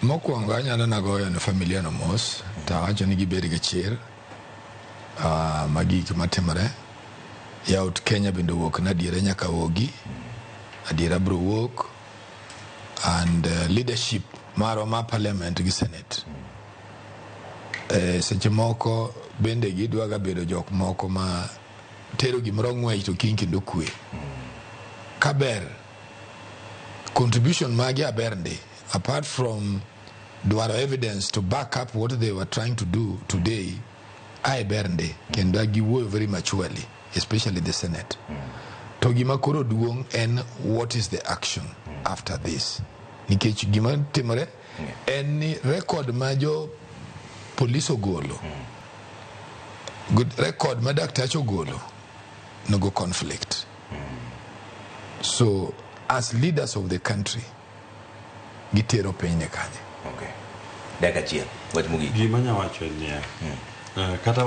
Mokwongo anyalo nagoyo ne familia no mos ta wacho ni gibed gi chir magi matimore yaut Kenya bendo wuok na diere nyaka wogi adiera bro wuok and leadership maro ma parliament gi senate seche moko bende gidwa ga bedo jok moko ma tero gimoro ng'wech to kiny kendo kwe kaber contribution magi abernde apart from dwaro evidence to back up what they were trying to do today I bernde kendo giwuoyo very maturely especially the senate to gima koro duong en what is the action after this nikech gima timore en ni record ma jo police ogolo good record ma daktacho ogolo no go conflict so as leaders of the country gitero piny ne kanye okay daga chiel wach mugi gima nyawacho ni kata